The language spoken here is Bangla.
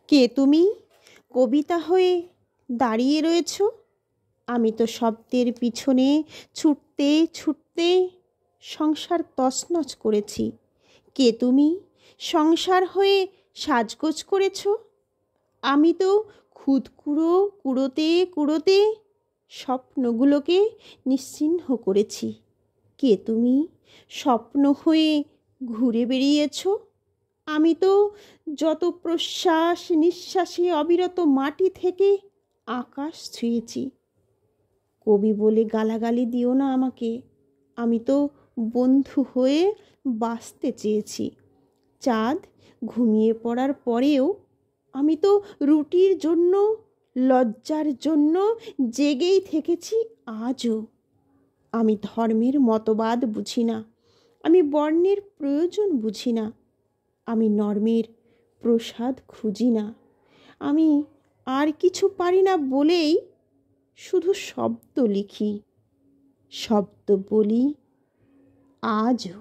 কে তুমি? কবিতা হয়ে দাঁড়িয়ে রয়েছ। আমি তো শব্দের পিছনে ছুটতে ছুটতে সংসার তছনছ করেছি। কে তুমি? সংসার হয়ে সাজগোজ করেছ। আমি তো খুদকুড়ো কুড়োতে কুড়োতে স্বপ্নগুলোকে নিশ্চিহ্ন করেছি। কে তুমি? স্বপ্ন হয়ে ঘুরে বেরিয়েছ। আমি তো যত প্রশ্বাস নিঃশ্বাসে অবিরত মাটি থেকে আকাশ ছুঁয়েছি। কবি বলে গালাগালি দিও না আমাকে। আমি তো বন্ধু হয়ে বাঁচতে চেয়েছি। চাঁদ ঘুমিয়ে পড়ার পরেও আমি তো রুটির জন্য, লজ্জার জন্য জেগেই থেকেছি আজও। আমি ধর্মের মতবাদ বুঝি না, আমি বর্ণের প্রয়োজন বুঝি না, আমি নর্মের প্রসাদ খুঁজি না। আমি আর কিছু পারি না বলেই শুধু শব্দ লিখি, শব্দ বলি আজও।